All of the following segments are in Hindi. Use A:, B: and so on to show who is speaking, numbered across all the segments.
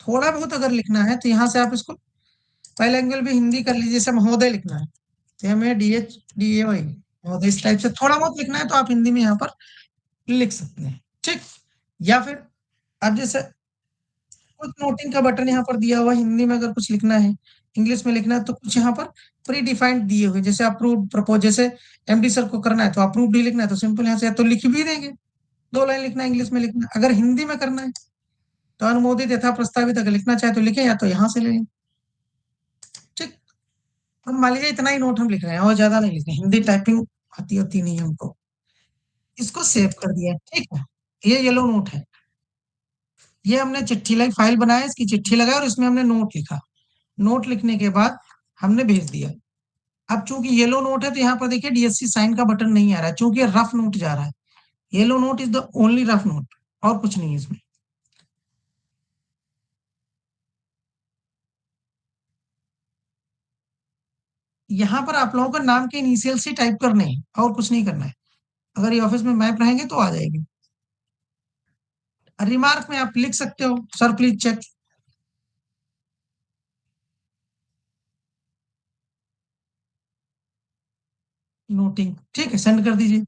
A: थोड़ा बहुत अगर लिखना है तो यहाँ से आप इसको पहले एंगल भी हिंदी कर लीजिए, जैसे महोदय लिखना है तो हमें DHDAY महोदय, इस टाइप से थोड़ा बहुत लिखना है तो आप हिंदी में यहाँ पर लिख सकते हैं। ठीक। या फिर अब जैसे कुछ नोटिंग का बटन यहाँ पर दिया हुआ है, हिंदी में अगर कुछ लिखना है, इंग्लिश में लिखना है तो कुछ यहाँ पर प्री डिफाइंड दिए हुए, जैसे अप्रूव प्रपोज, जैसे MD सर को करना है तो अप्रूव्ड ही लिखना है तो सिंपल यहाँ से या तो लिख भी देंगे, 2 लाइन लिखना है इंग्लिश में लिखना है। अगर हिंदी में करना है तो अनुमोदित यथा प्रस्तावित अगर लिखना चाहे तो लिखे, या तो यहाँ से ले लें। ठीक। अब मान लीजिए इतना ही नोट हम लिख रहे हैं और ज्यादा नहीं लिख रहे हैं, हिंदी टाइपिंग आती होती नहीं है हमको। इसको सेव कर दिया, ठीक है। ये येलो नोट है, ये हमने चिट्ठी लाई फाइल बनाया, इसकी चिट्ठी लगाई और इसमें हमने नोट लिखा। नोट लिखने के बाद हमने भेज दिया। अब चूंकि येलो नोट है तो यहाँ पर देखिए DSC साइन का बटन नहीं आ रहा है, चूंकि रफ नोट जा रहा है। Yellow note is the only rough note, और कुछ नहीं है इसमें। यहाँ पर आप लोगों को नाम के इनिशियल से टाइप करने हैं और कुछ नहीं करना है। अगर ये ऑफिस में मैप रहेंगे तो आ जाएगी। रिमार्क में आप लिख सकते हो सर प्लीज चेक नोटिंग, ठीक है, सेंड कर दीजिए।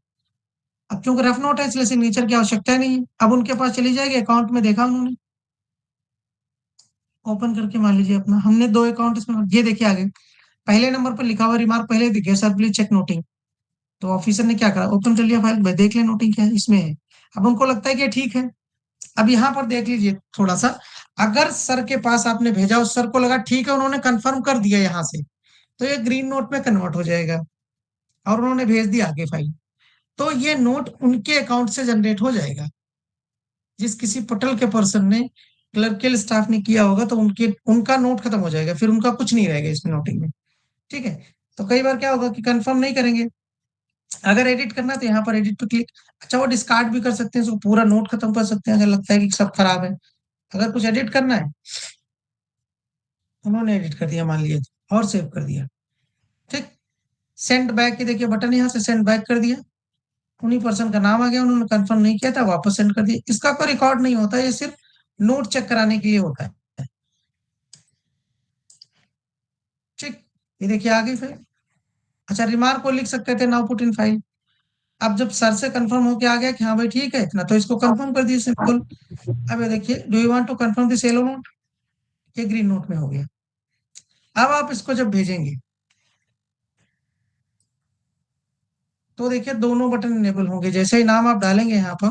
A: अब चूंकि रफ नोट है इसलिए सिग्नेचर की आवश्यकता नहीं है। अब उनके पास चली जाएगी, अकाउंट में देखा उन्होंने, ओपन करके मान लीजिए अपना, हमने 2 अकाउंट इसमें, ये देखिए आगे पहले नंबर पर लिखा हुआ रिमार्क पहले दिखे, सर प्लीज चेक नोटिंग। तो ऑफिसर ने क्या करा, ओपन कर लिया फाइल, भाई देख ले नोटिंग क्या है इसमें है। अब उनको लगता है कि ठीक है। अब यहाँ पर देख लीजिए थोड़ा सा, अगर सर के पास आपने भेजा और सर को लगा ठीक है, उन्होंने कंफर्म कर दिया यहाँ से, तो ये ग्रीन नोट में कन्वर्ट हो जाएगा और उन्होंने भेज दिया आगे फाइल, तो ये नोट उनके अकाउंट से जनरेट हो जाएगा। जिस किसी पोर्टल के पर्सन ने, क्लर्कियल स्टाफ ने किया होगा तो उनके उनका नोट खत्म हो जाएगा, फिर उनका कुछ नहीं रहेगा इसमें नोटिंग में। ठीक है। तो कई बार क्या होगा कि कंफर्म नहीं करेंगे, अगर एडिट करना है तो यहाँ पर एडिट पे क्लिक, अच्छा वो डिस्कार्ड भी कर सकते हैं, इसको पूरा नोट खत्म कर सकते हैं अगर लगता है कि सब खराब है। अगर कुछ एडिट करना है, उन्होंने एडिट कर दिया मान लीजिए और सेव कर दिया। ठीक। सेंड बैक की देखिए बटन, यहाँ से सेंड बैक कर दिया, उन्हीं पर्सन का नाम आ गया, उन्होंने कंफर्म नहीं किया था, वापस सेंड कर दिया। इसका कोई रिकॉर्ड नहीं होता, ये सिर्फ नोट चेक कराने के लिए होता है। ठीक। ये देखिए आ गई फिर। अच्छा रिमार्क को लिख सकते थे नाउ पुट इन फाइल। अब जब सर से कंफर्म होके आ गया कि हाँ भाई ठीक है इतना, तो इसको कंफर्म कर दिए सिंपल। अब ये देखिए, do you want to confirm this yellow note, ये ग्रीन नोट में हो गया। अब आप इसको जब भेजेंगे तो देखिए दोनों बटन इनेबल होंगे, जैसे ही नाम आप डालेंगे यहाँ पर,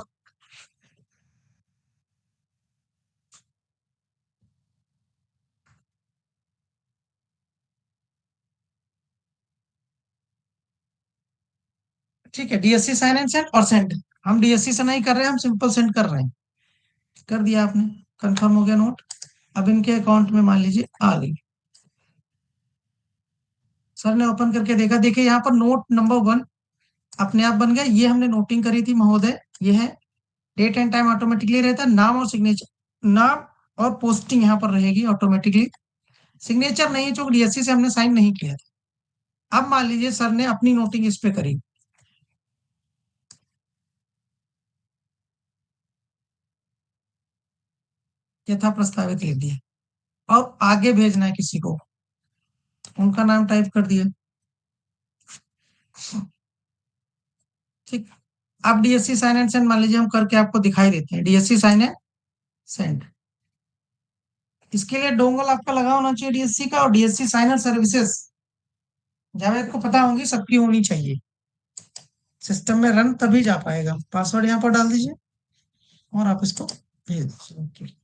A: ठीक है, DSC साइन एंड सेंड और सेंड। हम DSC से नहीं कर रहे हैं, हम सिंपल सेंड कर रहे हैं। कर दिया आपने, कंफर्म हो गया नोट। अब इनके अकाउंट में मान लीजिए आ गई, सर ने ओपन करके देखा, देखिए यहाँ पर नोट नंबर 1 अपने आप बन गया। ये हमने नोटिंग करी थी महोदय, ये है। डेट एंड टाइम ऑटोमेटिकली रहता है, नाम और सिग्नेचर, नाम और पोस्टिंग यहाँ पर रहेगी ऑटोमेटिकली। सिग्नेचर नहीं है क्योंकि DSC से हमने साइन नहीं किया था। अब मान लीजिए सर ने अपनी नोटिंग इस पे करी, यथा प्रस्तावित लिख दिया और आगे भेजना है किसी को, उनका नाम टाइप कर दिया। ठीक। अब DSC साइन एंड सेंड मान लीजिए हम करके आपको दिखाई देते हैं, DSC साइन एंड सेंड। इसके लिए डोंगल आपका लगा होना चाहिए DSC का, और DSC साइनर सर्विसेज जावेद को पता होंगी, सबकी होनी चाहिए। सिस्टम में रन तभी जा पाएगा। पासवर्ड यहाँ पर डाल दीजिए और आप इसको भेज दीजिए।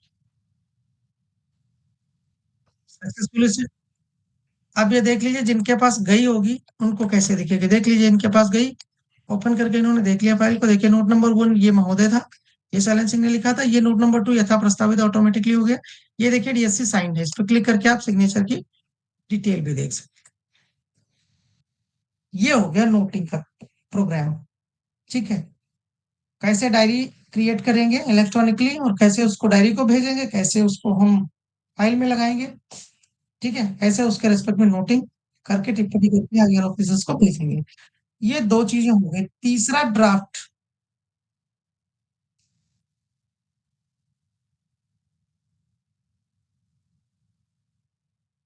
A: सक्सेसफुली से अब ये देख लीजिए जिनके पास गई होगी उनको कैसे दिखेगी, देख लीजिए इनके पास गई, ओपन करके इन्होंने देख लिया फाइल को, देखिए नोट नंबर 1 ये महोदय था, ये साइलेंसिंग ने लिखा था, ये नोट नंबर 2 यथा प्रस्तावित ऑटोमेटिकली हो गया। ये देखिए DSC साइन है, इस पर क्लिक करके आप सिग्नेचर की डिटेल भी देख सकते हैं। ये हो गया नोटिंग का प्रोग्राम। ठीक है। कैसे डायरी क्रिएट करेंगे इलेक्ट्रॉनिकली, और कैसे उसको डायरी को भेजेंगे, कैसे उसको हम फाइल में लगाएंगे, ठीक है, कैसे उसके रेस्पेक्ट में नोटिंग करके टिप्पणी करके आगे ऑफिसर्स को भेजेंगे। ये 2 चीजें हो गई। तीसरा ड्राफ्ट,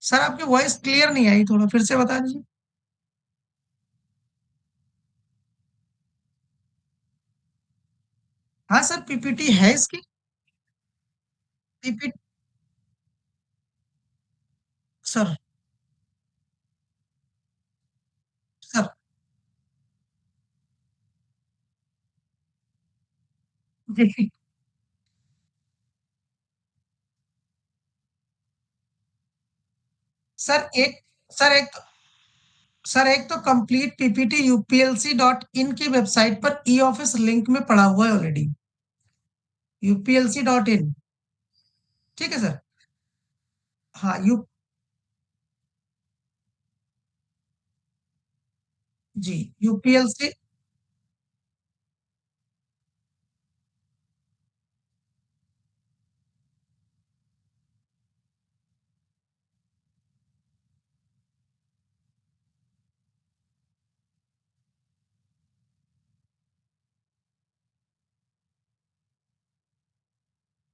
A: सर आपकी वॉइस क्लियर नहीं आई, थोड़ा फिर से बता दीजिए। हाँ सर, पीपीटी है इसकी। पीपीटी। सर। सर। जी। सर एक सर एक सर एक तो कंप्लीट पीपीटी यूपीएलसी.इन की वेबसाइट पर ई ऑफिस लिंक में पड़ा हुआ है ऑलरेडी। यूपीएलसी.इन। ठीक है सर। हाँ जी, यूपीएलसी।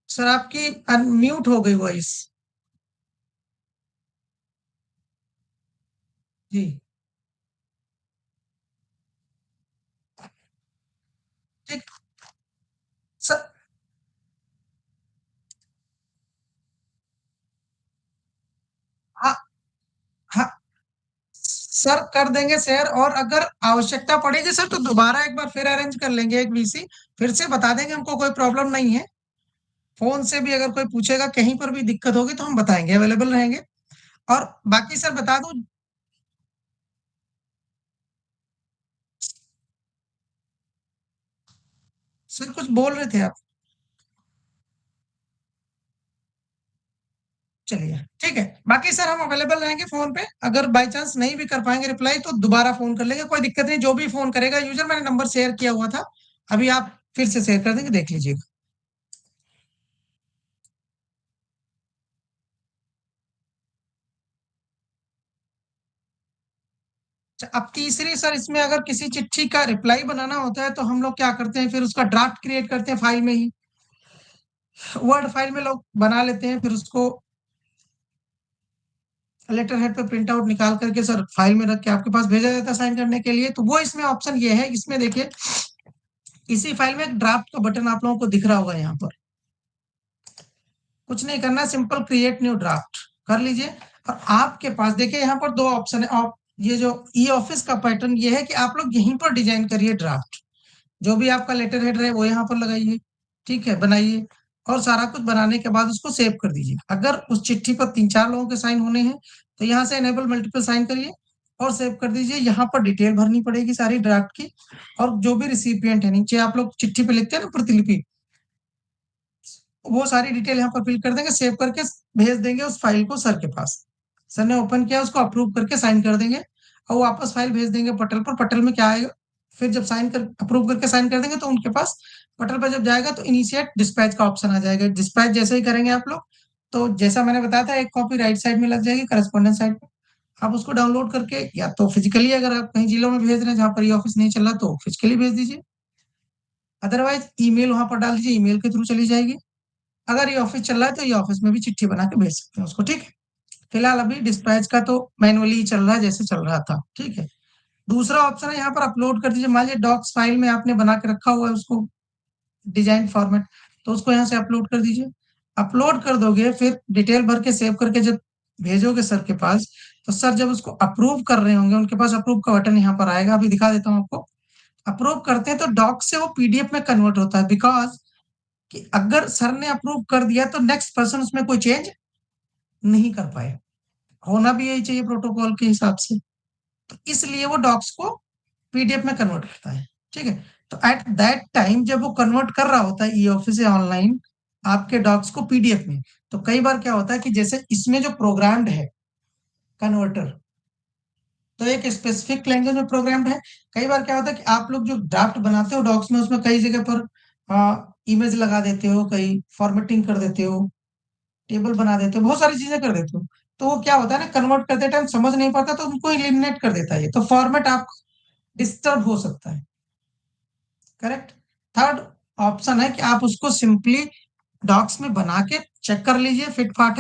A: सर आपकी अनम्यूट हो गई वॉइस। जी। ठीक। सर। हाँ। हाँ सर, कर देंगे शेयर, और अगर आवश्यकता पड़ेगी सर तो दोबारा एक बार फिर अरेंज कर लेंगे एक वीसी। फिर से बता देंगे, हमको कोई प्रॉब्लम नहीं है। फोन से भी अगर कोई पूछेगा, कहीं पर भी दिक्कत होगी तो हम बताएंगे, अवेलेबल रहेंगे। और बाकी सर बता दूं। सर कुछ बोल रहे थे आप। चलिए ठीक है, बाकी सर हम अवेलेबल रहेंगे फोन पे, अगर बाय चांस नहीं भी कर पाएंगे रिप्लाई तो दोबारा फोन कर लेंगे, कोई दिक्कत नहीं। जो भी फोन करेगा यूजर, मैंने नंबर शेयर किया हुआ था, अभी आप फिर से शेयर कर देंगे, देख लीजिएगा। अच्छा, अब तीसरी सर, इसमें अगर किसी चिट्ठी का रिप्लाई बनाना होता है तो हम लोग क्या करते हैं, फिर उसका ड्राफ्ट क्रिएट करते हैं फाइल में ही। वर्ड फाइल में लोग बना लेते हैं, फिर उसको लेटर हेड पे प्रिंट आउट निकाल करके सर फाइल में रख के आपके पास भेजा जाता है साइन करने के लिए। तो वो इसमें ऑप्शन ये है, इसमें देखिए, इसी फाइल में एक ड्राफ्ट का बटन आप लोगों को दिख रहा होगा यहाँ पर। कुछ नहीं करना, सिंपल क्रिएट न्यू ड्राफ्ट कर लीजिए। और आपके पास देखिए यहाँ पर दो ऑप्शन है। आप ये जो ई ऑफिस का पैटर्न ये है कि आप लोग यहीं पर डिजाइन करिए ड्राफ्ट। जो भी आपका लेटर हेड रहे वो यहाँ पर लगाइए। ठीक है, बनाइए। और सारा कुछ बनाने के बाद उसको सेव कर दीजिए। अगर उस चिट्ठी पर 3-4 लोगों के साइन होने हैं तो यहाँ से एनेबल मल्टीपल साइन करिए और सेव कर दीजिए। यहाँ पर डिटेल भरनी पड़ेगी सारी ड्राफ्ट की। और जो भी रिसिपिएंट है, नीचे आप लोग चिट्ठी पे लिखते हैं ना प्रतिलिपि, वो सारी डिटेल यहाँ पर फिल कर देंगे, सेव करके भेज देंगे उस फाइल को सर के पास। सर ने ओपन किया, उसको अप्रूव करके साइन कर देंगे और वापस फाइल भेज देंगे पटल पर। पटल में क्या आएगा, फिर जब साइन कर अप्रूव करके साइन कर देंगे तो उनके पास पटल पर जब जाएगा तो इनिशिएट डिस्पैच का ऑप्शन आ जाएगा। डिस्पैच जैसे ही करेंगे आप लोग, तो जैसा मैंने बताया था, एक कॉपी राइट साइड में लग जाएगी करस्पॉन्डेंस साइड पे। आप उसको डाउनलोड करके, या तो फिजिकली अगर आप कहीं जिलों में भेज रहे हैं जहाँ पर ये ऑफिस नहीं चल रहा तो फिजिकली भेज दीजिए। अदरवाइज ईमेल वहां पर डाल दीजिए, ईमेल के थ्रू चली जाएगी। अगर ये ऑफिस चल रहा है तो ये ऑफिस में भी चिट्ठी बना के भेज सकते हैं उसको। ठीक है। फिलहाल अभी डिस्पैच का तो मैनुअली चल रहा है जैसे चल रहा था। ठीक है। दूसरा ऑप्शन है, यहाँ पर अपलोड कर दीजिए। मान लीजिए डॉक्स फाइल में आपने बना के रखा हुआ है उसको, डिजाइन फॉर्मेट, तो उसको यहाँ से अपलोड कर दीजिए। अपलोड कर दोगे, फिर डिटेल भर के सेव करके जब भेजोगे सर के पास, तो सर जब उसको अप्रूव कर रहे होंगे, उनके पास अप्रूव का बटन यहाँ पर आएगा, अभी दिखा देता हूँ आपको। अप्रूव करते हैं तो डॉक से वो पीडीएफ में कन्वर्ट होता है, बिकॉज कि अगर सर ने अप्रूव कर दिया तो नेक्स्ट पर्सन उसमें कोई चेंज नहीं कर पाए। होना भी यही चाहिए प्रोटोकॉल के हिसाब से। तो इसलिए वो डॉक्स को पीडीएफ में कन्वर्ट करता है। ठीक है। तो एट दैट टाइम जब वो कन्वर्ट कर रहा होता है ई ऑफिस से ऑनलाइन आपके डॉक्स को पीडीएफ में, तो कई बार क्या होता है कि जैसे इसमें जो प्रोग्राम्ड है कन्वर्टर, तो एक स्पेसिफिक लैंग्वेज में प्रोग्राम्ड है। कई बार क्या होता है कि आप लोग जो ड्राफ्ट बनाते हो डॉक्स में, उसमें कई जगह पर इमेज लगा देते हो, कई फॉर्मेटिंग कर देते हो, टेबल बना देते हो, बहुत सारी चीजें कर देते हो। तो वो क्या होता है ना, कन्वर्ट करते टाइम समझ नहीं पाता तो उनको इलिमिनेट कर देता है ये, तो फॉर्मेट आप डिस्टर्ब हो सकता है। करेक्ट। थर्ड ऑप्शन है कि आप उसको सिंपली डॉक्स में बना के चेक कर लीजिए, फिट फाट है।